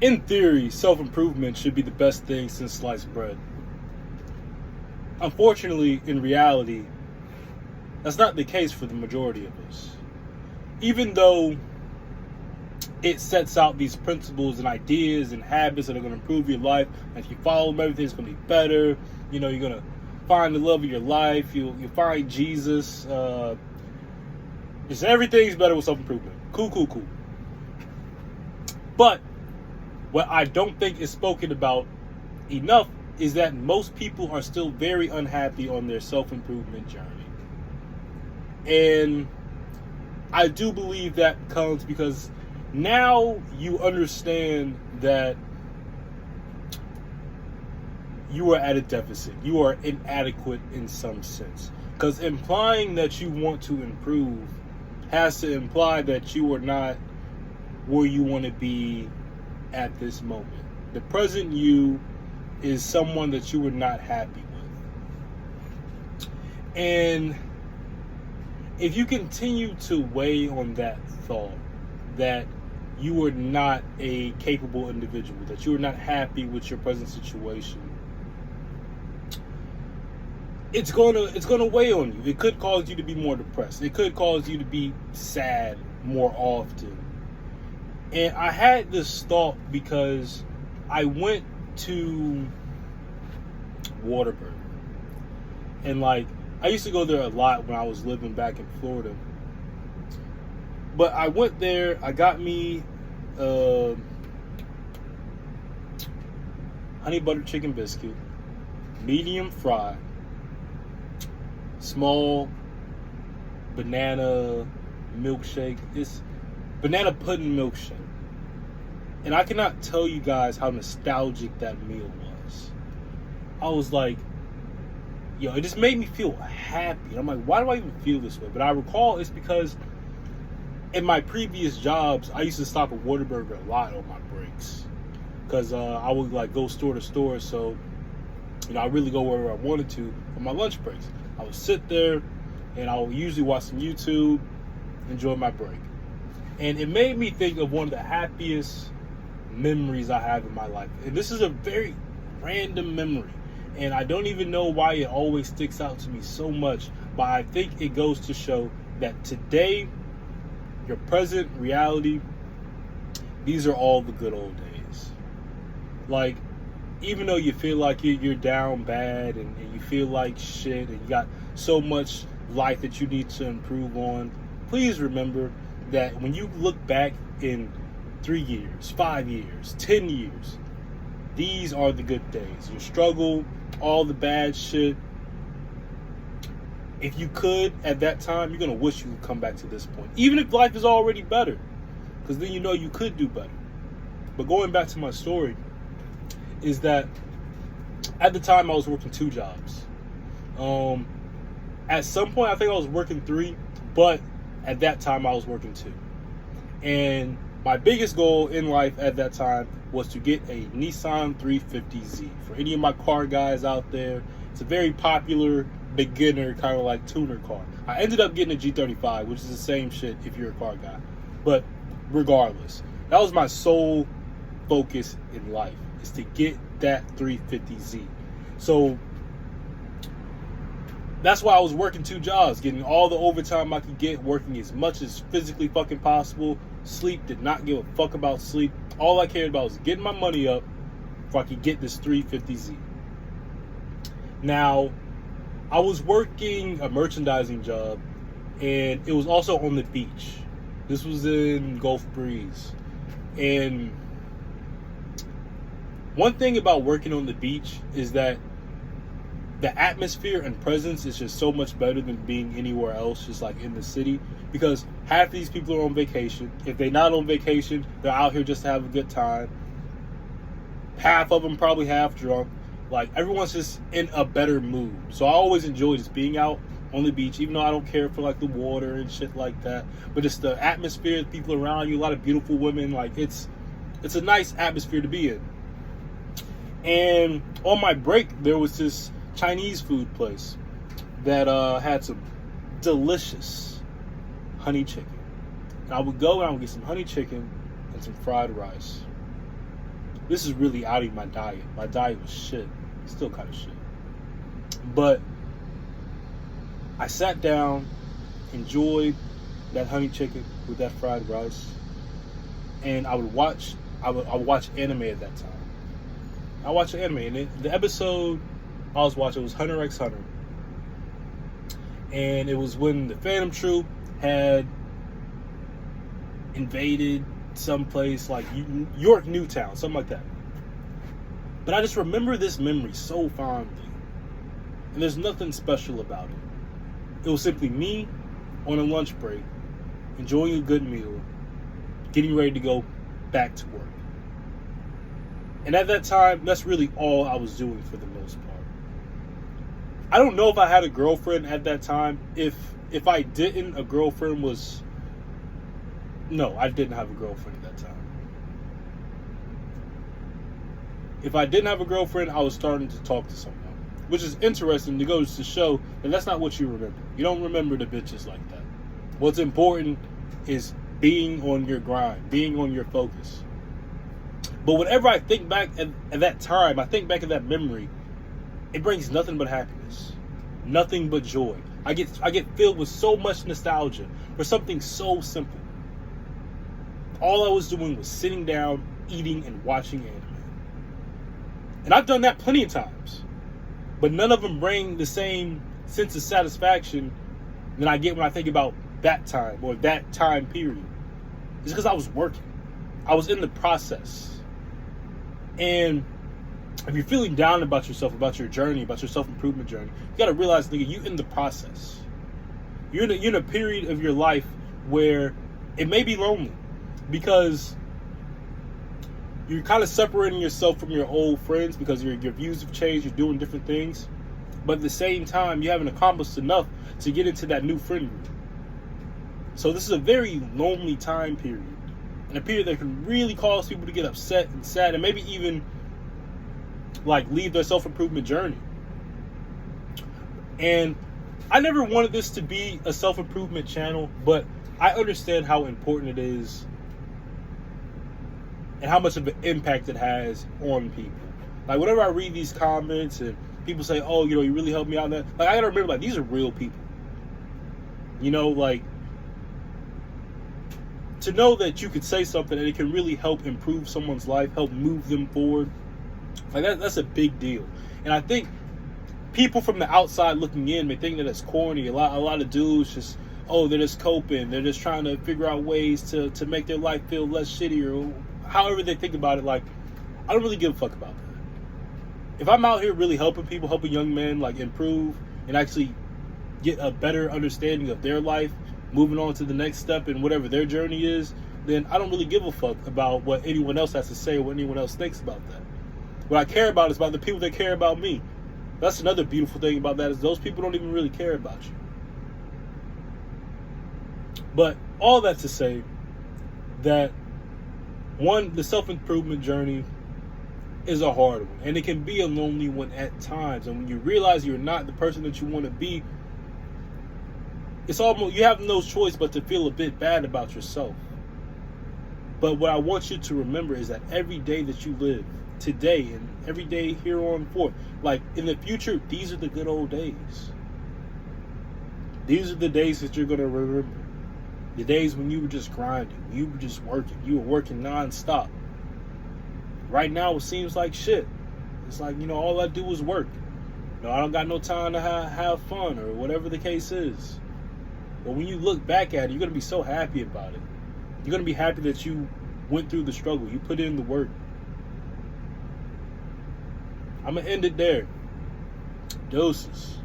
In theory, self-improvement should be the best thing since sliced bread. Unfortunately, in reality, that's not the case for the majority of us. Even though it sets out these principles and ideas and habits that are going to improve your life, and if you follow them, everything's going to be better. You know, you're going to find the love of your life. You'll find Jesus. Just everything's better with self-improvement. Cool. But what I don't think is spoken about enough is that most people are still very unhappy on their self-improvement journey. And I do believe that comes because now you understand that you are at a deficit. You are inadequate in some sense. Because implying that you want to improve has to imply that you are not where you want to be at this moment. The present you is someone that you are not happy with. And if you continue to weigh on that thought that you are not a capable individual, that you are not happy with your present situation, it's gonna weigh on you. It could cause you to be more depressed. It could cause you to be sad more often. And I had this thought because I went to Whataburger. And I used to go there a lot when I was living back in Florida. But I went there, I got me honey butter chicken biscuit, medium fry, small banana milkshake. It's banana pudding milkshake. And I cannot tell you guys how nostalgic that meal was. I was like, yo, it just made me feel happy. I'm like, why do I even feel this way? But I recall it's because in my previous jobs, I used to stop at Whataburger a lot on my breaks. Because I would go store to store. So, I really go wherever I wanted to on my lunch breaks. I would sit there and I would usually watch some YouTube, enjoy my break. And it made me think of one of the happiest memories I have in my life. And this is a very random memory. And I don't even know why it always sticks out to me so much. But I think it goes to show that today, your present reality, these are all the good old days. Even though you feel like you're down bad and you feel like shit and you got so much life that you need to improve on, please remember that when you look back in 3 years, 5 years, 10 years, these are the good days. Your struggle, all the bad shit. If you could, at that time, you're going to wish you could come back to this point. Even if life is already better. Because then you know you could do better. But going back to my story, is that at the time I was working 2 jobs. At some point, I think I was working 3. But at that time, I was working 2. And my biggest goal in life at that time was to get a Nissan 350Z. For any of my car guys out there, it's a very popular beginner kind of tuner car. I ended up getting a G35, which is the same shit if you're a car guy. But regardless, that was my sole focus in life, is to get that 350Z. So that's why I was working 2 jobs, getting all the overtime I could get, working as much as physically fucking possible. Sleep, did not give a fuck about sleep. All I cared about was getting my money up so I could get this 350Z. Now, I was working a merchandising job, and it was also on the beach. This was in Gulf Breeze. And one thing about working on the beach is that the atmosphere and presence is just so much better than being anywhere else, just in the city. Because half these people are on vacation. If they're not on vacation, they're out here just to have a good time. Half of them probably half drunk. Everyone's just in a better mood. So I always enjoy just being out on the beach, even though I don't care for the water and shit like that. But it's the atmosphere, the people around you, a lot of beautiful women. It's a nice atmosphere to be in. And on my break, there was this Chinese food place that had some delicious honey chicken. And I would go and I would get some honey chicken and some fried rice. this is really out of my diet. My diet was shit. Still kind of shit. But I sat down, enjoyed that honey chicken with that fried rice, and I would watch anime at that time. I watched anime, and the episode I was watching was Hunter x Hunter. And it was when the Phantom Troop had invaded some place like York Newtown, something like that. But I just remember this memory so fondly. And there's nothing special about it. It was simply me on a lunch break, enjoying a good meal, getting ready to go back to work. And at that time, that's really all I was doing for the most part. I don't know if I had a girlfriend at that time. If I didn't, a girlfriend was... No, I didn't have a girlfriend at that time. If I didn't have a girlfriend, I was starting to talk to someone. Which is interesting to go to show that that's not what you remember. You don't remember the bitches like that. What's important is being on your grind, being on your focus. But whenever I think back at that time, I think back at that memory, it brings nothing but happiness, nothing but joy. I get filled with so much nostalgia for something so simple. All I was doing was sitting down, eating, and watching anime. And I've done that plenty of times, but none of them bring the same sense of satisfaction that I get when I think about that time or that time period. It's because I was working. I was in the process. And if you're feeling down about yourself, about your journey, about your self-improvement journey, you got to realize, nigga, you in the process. You're in a period of your life where it may be lonely because you're kind of separating yourself from your old friends because your views have changed, you're doing different things. But at the same time, you haven't accomplished enough to get into that new friend group. So this is a very lonely time period. And a period that can really cause people to get upset and sad and maybe even like leave their self-improvement journey. And I never wanted this to be a self-improvement channel, but I understand how important it is and how much of an impact it has on people. Like whenever I read these comments and people say, oh, you know, you really helped me out in that, like I gotta remember, like, these are real people. You know, like, to know that you could say something and it can really help improve someone's life, help move them forward, like that's a big deal. And I think people from the outside looking in may think that it's corny. A lot of dudes just, oh, they're just coping. They're just trying to figure out ways to make their life feel less shitty, or however they think about it. Like, I don't really give a fuck about that. If I'm out here really helping people, helping young men like improve and actually get a better understanding of their life, moving on to the next step in whatever their journey is, then I don't really give a fuck about what anyone else has to say or what anyone else thinks about that. What I care about is about the people that care about me. That's another beautiful thing about that, is those people don't even really care about you. But all that to say that, one, the self-improvement journey is a hard one, and it can be a lonely one at times. And when you realize you're not the person that you want to be, it's almost, you have no choice but to feel a bit bad about yourself. But what I want you to remember is that every day that you live, today and every day here on forth, like in the future, these are the good old days. These are the days that you're going to remember. The days when you were just grinding, you were just working, you were working non-stop. Right now it seems like shit. It's like, you know, all I do is work. You know, I don't got no time to have fun or whatever the case is. But when you look back at it, you're going to be so happy about it. You're going to be happy that you went through the struggle. You put in the work. I'm going to end it there. Doses.